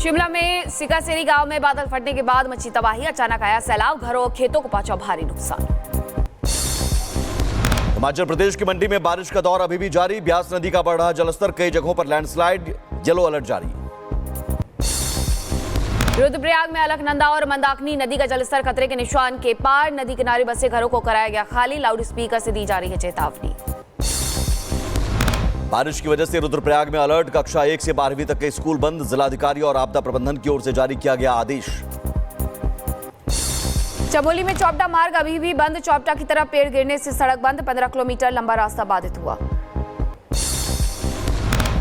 शिमला में सिकासेरी गांव में बादल फटने के बाद मची तबाही। अचानक आया सैलाब, घरों और खेतों को पहुंचा भारी नुकसान। हिमाचल प्रदेश की मंडी में बारिश का दौर अभी भी जारी। ब्यास नदी का बढ़ रहा जलस्तर, कई जगहों पर लैंडस्लाइड, येलो अलर्ट जारी। रुद्रप्रयाग में अलकनंदा और मंदाकिनी नदी का जलस्तर खतरे के निशान के पार। नदी किनारे बसे घरों को कराया गया खाली। लाउड स्पीकर से दी जा रही है चेतावनी। बारिश की वजह से रुद्रप्रयाग में अलर्ट, कक्षा 1 से 12वीं तक के स्कूल बंद। जिलाधिकारी और आपदा प्रबंधन की ओर से जारी किया गया आदेश। चमोली में चौपटा मार्ग अभी भी बंद। चौपटा की तरफ पेड़ गिरने से सड़क बंद। 15 किलोमीटर लंबा रास्ता बाधित हुआ।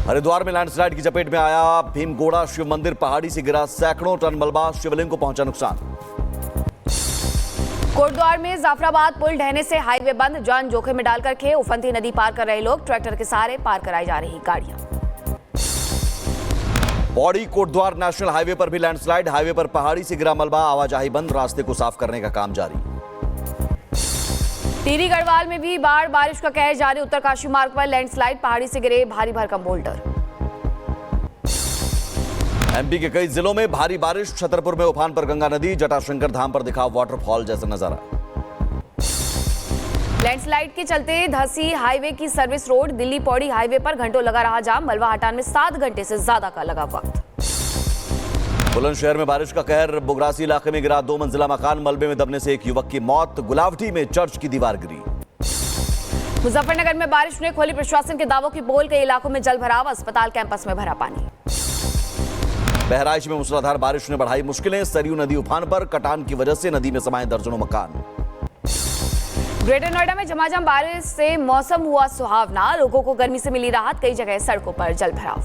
हरिद्वार में लैंडस्लाइड की चपेट में आया भीमगोड़ा शिव मंदिर। पहाड़ी से गिरा सैकड़ों टन मलबा, शिवलिंग को पहुंचा नुकसान। कोटद्वार में जाफराबाद पुल ढहने से हाईवे बंद। जान जोखिम में डालकर खे उफनती नदी पार कर रहे लोग। ट्रैक्टर के सहारे पार कराई जा रही गाड़ियां। पौड़ी कोटद्वार नेशनल हाईवे पर भी लैंडस्लाइड। हाईवे पर पहाड़ी से गिरा मलबा, आवाजाही बंद। रास्ते को साफ करने का काम जारी। टिहरी गढ़वाल में भी बाढ़, बारिश का कहर जारी। उत्तरकाशी मार्ग पर लैंडस्लाइड, पहाड़ी से गिरे भारी भरकम बोल्डर। एमपी के कई जिलों में भारी बारिश। छतरपुर में उफान पर गंगा नदी। जटाशंकर धाम पर दिखा वाटरफॉल जैसा नजारा। लैंडस्लाइड के चलते धसी हाईवे की service road, Delhi Pauri highway पर घंटों लगा रहा जाम। मलबा हटाने में 7 घंटे से ज्यादा का लगा वक्त। बुलंदशहर में बारिश का कहर। बुगरासी इलाके में गिरा 2 मंजिला मकान। मलबे में दबने से एक युवक की मौत। गुलावटी में चर्च की दीवार गिरी। मुजफ्फरनगर में बारिश ने खोली प्रशासन के दावों की पोल। कई इलाकों में जल भराव, अस्पताल कैंपस में भरा पानी। बहराइच में मूसलाधार बारिश ने बढ़ाई मुश्किलें। सरयू नदी उफान पर, कटान की वजह से नदी में समाये दर्जनों मकान। ग्रेटर नोएडा में झमाझम बारिश से मौसम हुआ सुहावना। लोगों को गर्मी से मिली राहत। कई जगह सड़कों पर जल भराव।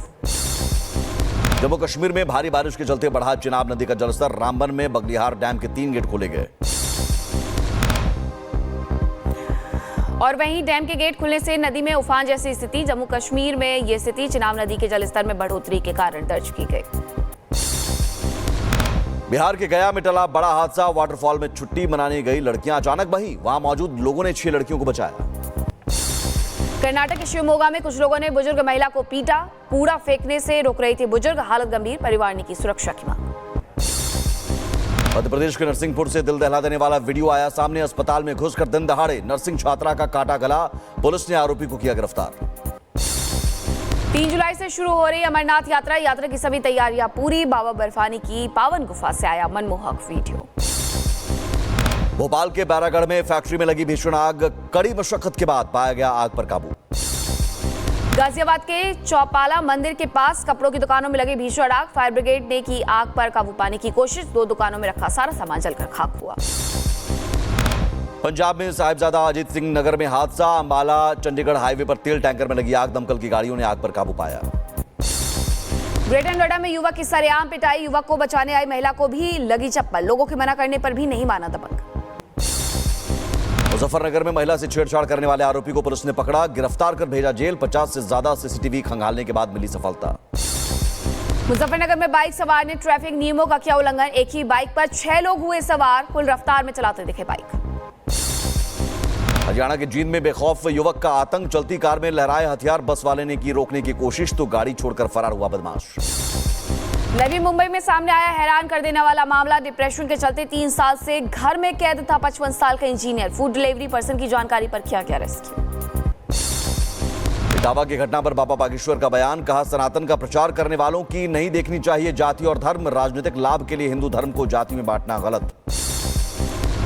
जम्मू कश्मीर में भारी बारिश के चलते बढ़ा चिनाब नदी का जलस्तर। रामबन में बगलिहार डैम के 3 गेट खोले गए। और वहीं डैम के गेट खुलने से नदी में उफान जैसी स्थिति। जम्मू कश्मीर में ये स्थिति चिनाब नदी के जलस्तर में बढ़ोतरी के कारण दर्ज की गई। बिहार के गया में टला बड़ा हादसा। वाटरफॉल में छुट्टी मनाने गई लड़कियां अचानक बही। वहां मौजूद लोगों ने 6 लड़कियों को बचाया। कर्नाटक के शिवमोगा में कुछ लोगों ने बुजुर्ग महिला को पीटा। कूड़ा फेंकने से रोक रही थी बुजुर्ग, हालत गंभीर। परिवार ने की सुरक्षा की मांग। मध्य प्रदेश के नरसिंहपुर से दिल दहला देने वाला वीडियो आया सामने। अस्पताल में घुसकर दिन दहाड़े नर्सिंग छात्रा का काटा गला। पुलिस ने आरोपी को किया गिरफ्तार। 3 जुलाई से शुरू हो रही अमरनाथ यात्रा। यात्रा की सभी तैयारियां पूरी। बाबा बर्फानी की पावन गुफा से आया मनमोहक वीडियो। भोपाल के बैरागढ़ में फैक्ट्री में लगी भीषण आग। कड़ी मशक्कत के बाद पाया गया आग पर काबू। गाजियाबाद के चौपाला मंदिर के पास कपड़ों की दुकानों में लगी भीषण आग। फायर ब्रिगेड ने की आग पर काबू पाने की कोशिश। 2 दुकानों में रखा सारा सामान जलकर खाक हुआ। पंजाब में साहिबजादा अजीत सिंह नगर में हादसा। अंबाला चंडीगढ़ हाईवे पर तेल टैंकर में लगी आग। दमकल की गाड़ियों ने आग पर काबू पाया। ग्रेटर नोएडा में युवक की सरेआम पिटाई। युवक को बचाने आई महिला को भी लगी चप्पल। लोगों के मना करने पर भी नहीं माना दबंग। मुजफ्फरनगर में महिला से छेड़छाड़ करने वाले आरोपी को पुलिस ने पकड़ा। गिरफ्तार कर भेजा जेल। 50 से ज्यादा सीसीटीवी खंगालने के बाद मिली सफलता। मुजफ्फरनगर में बाइक सवार ने ट्रैफिक नियमों का किया उल्लंघन। एक ही बाइक पर 6 लोग हुए सवार। फुल रफ्तार में चलाते दिखे बाइक। हरियाणा के जींद में बेखौफ युवक का आतंक। चलती कार में लहराए हथियार। बस वाले ने की रोकने की कोशिश तो गाड़ी छोड़कर फरार हुआ बदमाश। नवी मुंबई में सामने आया हैरान कर देने वाला मामला। डिप्रेशन के चलते 3 साल से घर में कैद था 55 साल का इंजीनियर। फूड डिलीवरी पर्सन की जानकारी पर किया गया रेस्क्यू। इटावा की घटना पर बाबा बागेश्वर का बयान। कहा सनातन का प्रचार करने वालों की नहीं देखनी चाहिए जाति और धर्म। राजनीतिक लाभ के लिए हिंदू धर्म को जाति में बांटना गलत।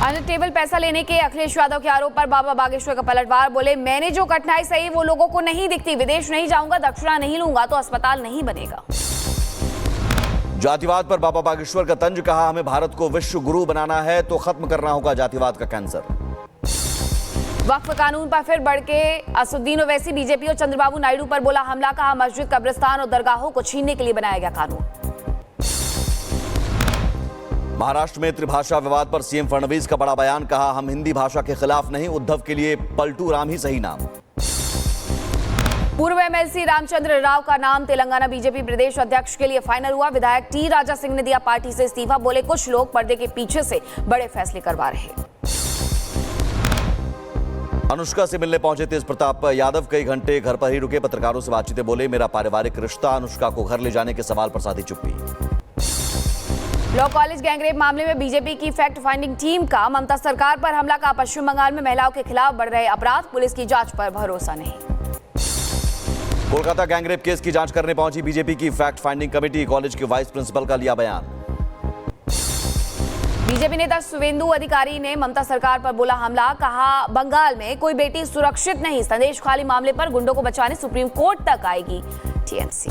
अंडर टेबल पैसा लेने के अखिलेश यादव के आरोप पर बाबा बागेश्वर का पलटवार। बोले मैंने जो कठिनाई सही वो लोगों को नहीं दिखती। विदेश नहीं जाऊंगा, दक्षिणा नहीं लूंगा तो अस्पताल नहीं बनेगा। जातिवाद पर बाबा बागेश्वर का तंज। कहा हमें भारत को विश्व गुरु बनाना है तो खत्म करना होगा जातिवाद का कैंसर। वक्फ कानून पर फिर बढ़ के असुद्दीन ओवैसी। बीजेपी और चंद्रबाबू नायडू पर बोला हमला। कहा मस्जिद, कब्रिस्तान और दरगाहों को छीनने के लिए बनाया गया कानून। महाराष्ट्र में त्रिभाषा विवाद पर सीएम फडणवीस का बड़ा बयान। कहा हम हिंदी भाषा के खिलाफ नहीं, उद्धव के लिए पलटू राम ही सही नाम। पूर्व एमएलसी रामचंद्र राव का नाम तेलंगाना बीजेपी प्रदेश अध्यक्ष के लिए फाइनल हुआ। विधायक टी राजा सिंह ने दिया पार्टी से इस्तीफा। बोले कुछ लोग पर्दे के पीछे से बड़े फैसले करवा रहे। अनुष्का से मिलने पहुंचे तेज प्रताप यादव कई घंटे घर पर ही रुके। पत्रकारों से बातचीत बोले मेरा पारिवारिक रिश्ता। अनुष्का को घर ले जाने के सवाल पर साधी चुप्पी। लॉ कॉलेज गैंगरेप मामले में बीजेपी की फैक्ट फाइंडिंग टीम का ममता सरकार पर हमला का पश्चिम बंगाल में महिलाओं के खिलाफ बढ़ रहे अपराध, पुलिस की जांच पर भरोसा नहीं। कोलकाता गैंगरेप केस की जांच करने पहुंची बीजेपी की फैक्ट फाइंडिंग कमेटी, कॉलेज के वाइस प्रिंसिपल का लिया बयान। बीजेपी नेता शुवेंदु अधिकारी ने ममता सरकार पर बोला हमला, कहा बंगाल में कोई बेटी सुरक्षित नहीं, संदेश खाली मामले पर गुंडों को बचाने सुप्रीम कोर्ट तक आएगी टीएमसी।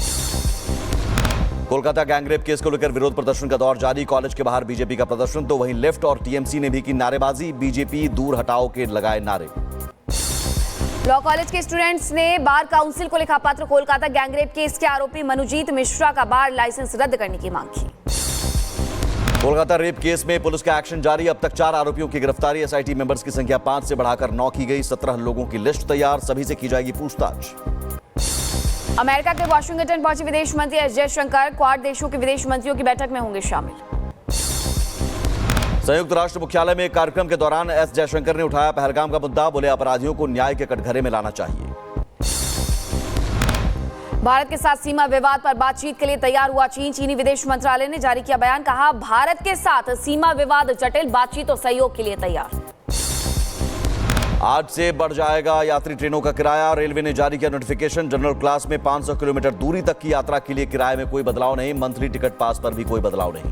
कोलकाता गैंगरेप केस को लेकर विरोध प्रदर्शन का दौर जारी, कॉलेज के बाहर बीजेपी का प्रदर्शन, तो वहीं लेफ्ट और टीएमसी ने भी की नारेबाजी, बीजेपी दूर हटाओ के लगाए नारे। लॉ कॉलेज के स्टूडेंट्स ने बार काउंसिल को लिखा पत्र, कोलकाता गैंगरेप केस के आरोपी मनुजीत मिश्रा का बार लाइसेंस रद्द करने की मांग की। कोलकाता रेप केस में पुलिस का एक्शन जारी, अब तक 4 आरोपियों की गिरफ्तारी, एसआईटी मेंबर्स की संख्या 5 से बढ़ाकर 9 की गई, 17 लोगों की लिस्ट तैयार, सभी से की जाएगी पूछताछ। अमेरिका के वाशिंगटन पहुंचे विदेश मंत्री एस जयशंकर, क्वाड देशों के विदेश मंत्रियों की बैठक में होंगे शामिल। संयुक्त राष्ट्र मुख्यालय में एक कार्यक्रम के दौरान एस जयशंकर ने उठाया पहलगाम का मुद्दा, बोले अपराधियों को न्याय के कटघरे में लाना चाहिए। भारत के साथ सीमा विवाद पर बातचीत के लिए तैयार हुआ चीन, चीनी विदेश मंत्रालय ने जारी किया बयान, कहा भारत के साथ सीमा विवाद जटिल, बातचीत और सहयोग के लिए तैयार। आज से बढ़ जाएगा यात्री ट्रेनों का किराया, रेलवे ने जारी किया नोटिफिकेशन, जनरल क्लास में 500 किलोमीटर दूरी तक की यात्रा के लिए किराए में कोई बदलाव नहीं, मंथली टिकट पास पर भी कोई बदलाव नहीं।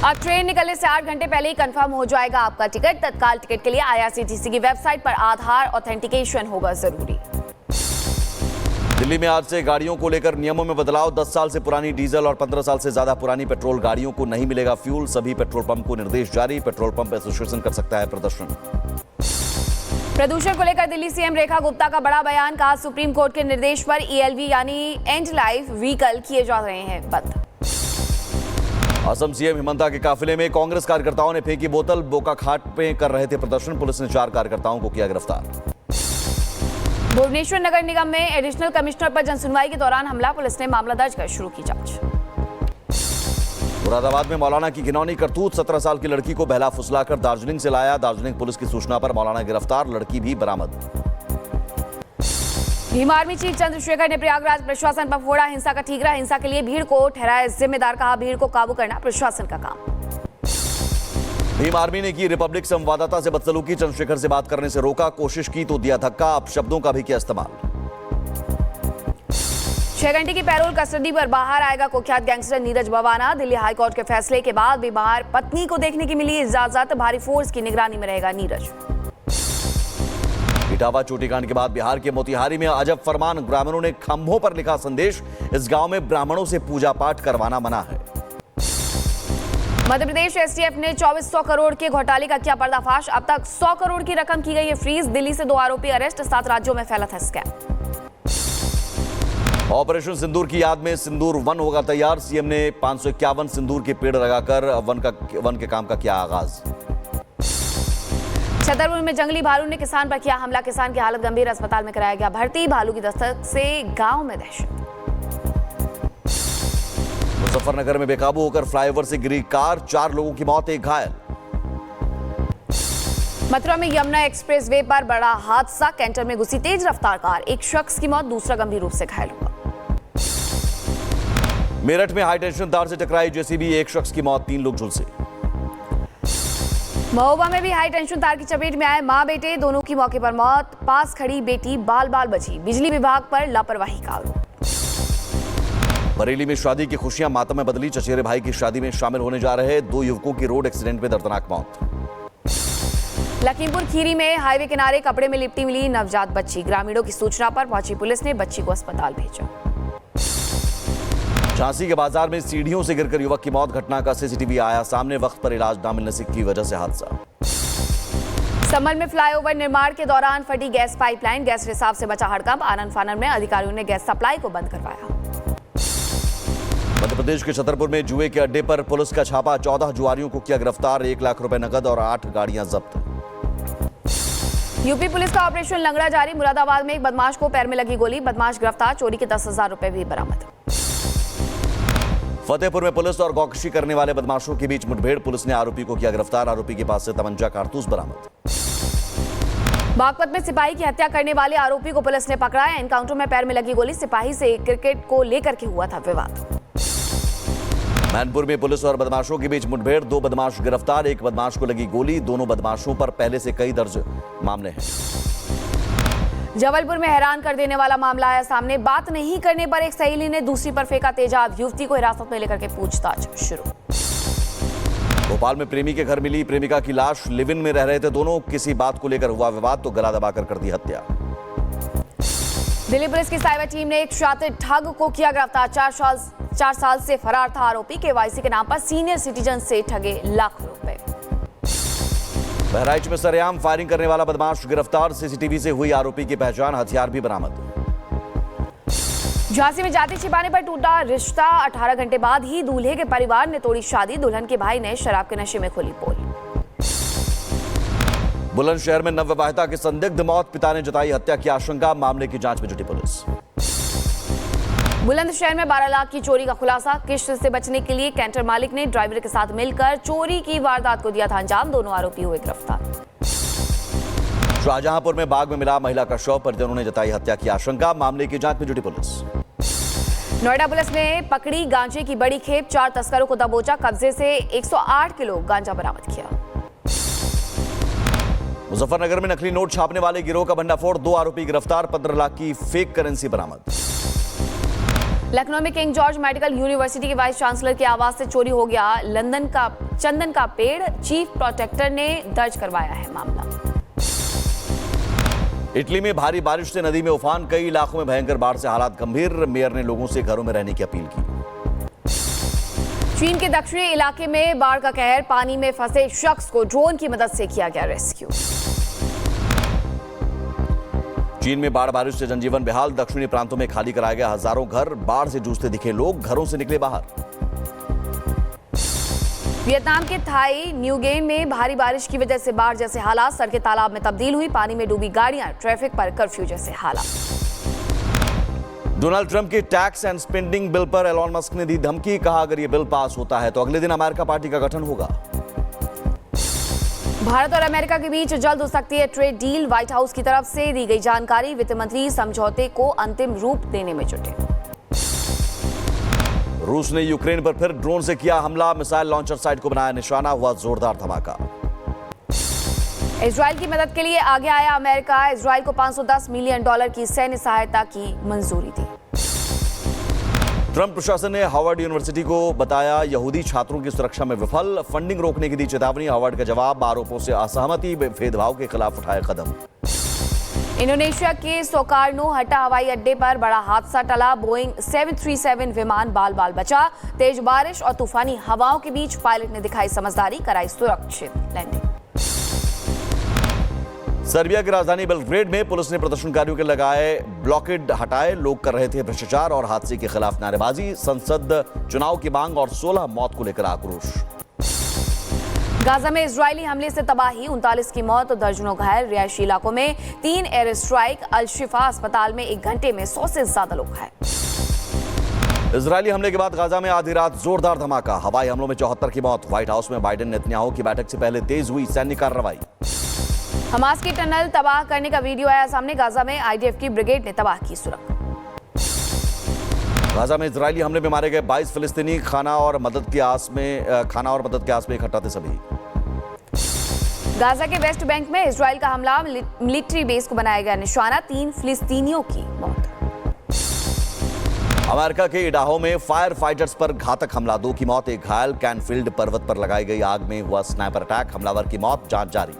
अब ट्रेन निकलने से 8 घंटे पहले ही कंफर्म हो जाएगा आपका टिकट, तत्काल टिकट के लिए आईआरसीटीसी की वेबसाइट पर आधार ऑथेंटिकेशन होगा जरूरी। दिल्ली में आज से गाड़ियों को लेकर नियमों में बदलाव, 10 साल से पुरानी डीजल और 15 साल से ज्यादा पुरानी पेट्रोल गाड़ियों को नहीं मिलेगा फ्यूल, सभी पेट्रोल पंप को निर्देश जारी, पेट्रोल पंप एसोसिएशन कर सकता है प्रदर्शन। प्रदूषण को लेकर दिल्ली सीएम रेखा गुप्ता का बड़ा बयान, कहा सुप्रीम कोर्ट के निर्देश पर ईएलवी यानी एंड लाइफ व्हीकल किए जा रहे हैं बंद। असम सीएम हिमंता के काफिले में कांग्रेस कार्यकर्ताओं ने फेंकी बोतल, बोकाखाट पे कर रहे थे प्रदर्शन, पुलिस ने 4 कार्यकर्ताओं को किया गिरफ्तार। भुवनेश्वर नगर निगम में एडिशनल कमिश्नर पर जनसुनवाई के दौरान हमला, पुलिस ने मामला दर्ज कर शुरू की जांच। मुरादाबाद में मौलाना की घिनौनी करतूत, 17 साल की लड़की को बहला फुसलाकर दार्जिलिंग से लाया, दार्जिलिंग पुलिस की सूचना पर मौलाना गिरफ्तार, लड़की भी बरामद। भीम आर्मी चीफ चंद्रशेखर ने प्रयागराज प्रशासन पर फोड़ा हिंसा का ठीकरा, हिंसा के लिए भीड़ को ठहराया जिम्मेदार, कहा भीड़ को काबू करना प्रशासन का काम। भीम आर्मी ने की रिपब्लिक संवाददाता से बदसलूकी, चंद्रशेखर से बात करने से रोका, कोशिश की तो दिया धक्का, अब शब्दों का भी किया इस्तेमाल। 6 घंटे की पैरोल कस्टडी पर बाहर आएगा कुख्यात गैंगस्टर नीरज बवाना, दिल्ली हाईकोर्ट के फैसले के बाद बीमार पत्नी को देखने की मिली इजाजत, भारी फोर्स की निगरानी में रहेगा नीरज। इटावा चोटीकांड के बाद बिहार के मोतिहारी में अजब फरमान, ग्रामीणों ने खंभों पर लिखा संदेश, इस गांव में ब्राह्मणों से पूजा पाठ करवाना मना है। मध्य प्रदेश एसटीएफ ने 2400 करोड़ के घोटाले का किया पर्दाफाश, अब तक 100 करोड़ की रकम की गई है फ्रीज, दिल्ली से 2 आरोपी अरेस्ट, 7 राज्यों में फैला था स्कैम। ऑपरेशन सिंदूर की याद में सिंदूर वन होगा तैयार, सीएम ने 551 सिंदूर के पेड़ लगाकर वन के काम का किया आगाज। छतरपुर में जंगली भालू ने किसान पर किया हमला, किसान की हालत गंभीर, अस्पताल में कराया गया भर्ती, भालू की दस्तक से गांव में दहशत। मुजफ्फरनगर में बेकाबू होकर फ्लाईओवर से गिरी कार, 4 लोगों की मौत, 1 घायल। मथुरा में यमुना एक्सप्रेसवे पर बड़ा हादसा, कैंटर में घुसी तेज रफ्तार कार, 1 शख्स की मौत, दूसरा गंभीर रूप से घायल हुआ। मेरठ में हाई टेंशन तार से टकराई जेसीबी, 1 शख्स की मौत, 3 लोग झुलसे। महोबा में भी हाई टेंशन तार की चपेट में आए मां बेटे, दोनों की मौके पर मौत, पास खड़ी बेटी बाल बाल बची, बिजली विभाग पर लापरवाही का आरोप। बरेली में शादी की खुशियां मातम में बदली, चचेरे भाई की शादी में शामिल होने जा रहे 2 युवकों की रोड एक्सीडेंट में दर्दनाक मौत। लखीमपुर खीरी में हाईवे किनारे कपड़े में लिपटी मिली नवजात बच्ची, ग्रामीणों की सूचना पर पहुंची पुलिस ने बच्ची को अस्पताल भेजा। झांसी के बाजार में सीढ़ियों से गिरकर युवक की मौत, घटना का सीसीटीवी आया सामने, वक्त पर इलाज न मिलने की वजह से हादसा। संभल में फ्लाईओवर निर्माण के दौरान फटी गैस पाइपलाइन, गैस रिसाव से बचा हड़कंप, आनन फानन में अधिकारियों ने गैस सप्लाई को बंद करवाया। मध्य प्रदेश के छतरपुर में जुए के अड्डे पर पुलिस का छापा, 14 जुआरियों को किया गिरफ्तार, 1 लाख रुपए नकद और 8 गाड़ियां जब्त। यूपी पुलिस का ऑपरेशन लंगड़ा जारी, मुरादाबाद में एक बदमाश को पैर में लगी गोली, बदमाश गिरफ्तार, चोरी के 10,000 रुपए भी बरामद। फतेहपुर में पुलिस और गौकशी करने वाले बदमाशों के बीच मुठभेड़, पुलिस ने आरोपी को किया गिरफ्तार, आरोपी के पास से तमंचा कारतूस बरामद। बागपत में सिपाही की हत्या करने वाले आरोपी को पुलिस ने पकड़ा, एनकाउंटर में पैर में लगी गोली, सिपाही से क्रिकेट को लेकर के हुआ था विवाद। मैनपुर में पुलिस और बदमाशों के बीच मुठभेड़, 2 बदमाश गिरफ्तार, 1 बदमाश को लगी गोली। दोनों बदमाशों पर पहले से कई दर्ज मामले हैं। जबलपुर में हैरान कर देने वाला मामला आया सामने। बात नहीं करने पर एक सहेली ने दूसरी पर फेंका तेजाब। युवती को हिरासत में लेकर के पूछताछ शुरू। भोपाल में प्रेमी के घर मिली प्रेमिका की लाश। लिव इन में रह रहे थे दोनों। किसी बात को लेकर हुआ विवाद तो गला दबाकर कर दी हत्या। दिल्ली पुलिस की साइबर टीम ने एक शातिर ठग को किया गिरफ्तार। 4 साल से फरार था आरोपी। केवाईसी के नाम पर सीनियर सिटीजन से ठगे लाखों रुपए। बहराइच में सरेआम फायरिंग करने वाला बदमाश गिरफ्तार। सीसीटीवी से हुई आरोपी की पहचान, हथियार भी बरामद। झांसी में जाति छिपाने पर टूटा रिश्ता। 18 घंटे बाद ही दूल्हे के परिवार ने तोड़ी शादी। दुल्हन के भाई ने शराब के नशे में खोली पोल। बुलंदशहर में नवविवाहिता की संदिग्ध मौत, पिता ने जताई हत्या की आशंका। मामले की जांच में जुटी पुलिस। बुलंदशहर में 12 लाख की चोरी का खुलासा। किश्त से बचने के लिए कैंटर मालिक ने ड्राइवर के साथ मिलकर चोरी की वारदात को दिया था अंजाम। दोनों आरोपी हुए गिरफ्तार। शाहजहांपुर में बाग में मिला महिला का शव, परिजनों ने जताई हत्या की आशंका। मामले की जांच में जुटी पुलिस। नोएडा पुलिस ने पकड़ी गांजे की बड़ी खेप। 4 तस्करों को दबोचा। कब्जे से 108 किलो गांजा बरामद किया। मुजफ्फरनगर में नकली नोट छापने वाले गिरोह का भंडाफोड़, 2 आरोपी गिरफ्तार। 15 लाख की फेक करेंसी बरामद। लखनऊ में किंग जॉर्ज मेडिकल यूनिवर्सिटी के वाइस चांसलर के आवास से चोरी हो गया चंदन का पेड़। चीफ प्रोटेक्टर ने दर्ज करवाया है मामला। इटली में भारी बारिश से नदी में उफान, कई इलाकों में भयंकर बाढ़ से हालात गंभीर। मेयर ने लोगों से घरों में रहने की अपील की। चीन के दक्षिणी इलाके में बाढ़ का कहर। पानी में फंसे शख्स को ड्रोन की मदद से किया गया रेस्क्यू। चीन में बाढ़ बारिश से जनजीवन बेहाल। दक्षिणी प्रांतों में खाली कराए गए हजारों घर। बाढ़ से जूझते दिखे लोग, घरों से निकले बाहर। वियतनाम के थाई न्यूगेन में भारी बारिश की वजह से बाढ़ जैसे हालात। सड़कें तालाब में तब्दील हुई। पानी में डूबी गाड़ियां। ट्रैफिक पर कर्फ्यू जैसे हालात। डोनाल्ड ट्रंप के टैक्स एंड स्पेंडिंग बिल पर एलॉन मस्क ने दी धमकी। कहा अगर यह बिल पास होता है तो अगले दिन अमेरिका पार्टी का गठन होगा। भारत और अमेरिका के बीच जल्द हो सकती है ट्रेड डील। व्हाइट हाउस की तरफ से दी गई जानकारी। वित्त मंत्री समझौते को अंतिम रूप देने में जुटे। रूस ने यूक्रेन पर फिर ड्रोन से किया हमला। मिसाइल लॉन्चर साइट को बनाया निशाना। हुआ जोरदार धमाका। इजराइल की मदद के लिए आगे आया अमेरिका। इजराइल को $510 मिलियन की सैन्य सहायता की मंजूरी दी। ट्रंप प्रशासन ने हार्वर्ड यूनिवर्सिटी को बताया यहूदी छात्रों की सुरक्षा में विफल। फंडिंग रोकने की दी चेतावनी। हार्वर्ड का जवाब, आरोपों से असहमति, भेदभाव के खिलाफ उठाए कदम। इंडोनेशिया के सोकार्नो हट्टा हवाई अड्डे पर बड़ा हादसा टला। बोइंग 737 विमान बाल बाल बचा। तेज बारिश और तूफानी हवाओं के बीच पायलट ने दिखाई समझदारी, कराई सुरक्षित लैंडिंग। सर्बिया की राजधानी बेलग्रेड में पुलिस ने प्रदर्शनकारियों के लगाए ब्लॉकेड हटाए। लोग कर रहे थे भ्रष्टाचार और हादसे के खिलाफ नारेबाजी। संसद चुनाव की मांग और 16 मौत को लेकर आक्रोश। गाजा में इजरायली हमले से तबाही, 39 की मौत और दर्जनों घायल। रिहायशी इलाकों में 3 एयर स्ट्राइक। अल शिफा अस्पताल में 1 घंटे में 100 से ज्यादा लोग घायल। इजरायली हमले के बाद गाजा में आधी रात जोरदार धमाका। हवाई हमलों में 74 की मौत। व्हाइट हाउस में बाइडेन नेतन्याहू की बैठक से पहले तेज हुई सैन्य कार्रवाई। हमास की टनल तबाह करने का वीडियो आया सामने। गाजा में आईडीएफ की ब्रिगेड ने तबाह की सुरंग। गाजा में इजरायली हमले में मारे गए 22 फिलिस्तीनी। खाना और मदद के आस में इकट्ठा थे सभी। गाजा के वेस्ट बैंक में इजराइल का हमला। मिलिट्री बेस को बनाया गया निशाना। 3 फिलिस्तीनियों की मौत। अमेरिका के इडाहो में फायर फाइटर्स पर घातक हमला। 2 की मौत, 1 घायल। कैनफील्ड पर्वत पर लगाई गई आग में हुआ स्नाइपर अटैक। हमलावर की मौत, जांच जारी।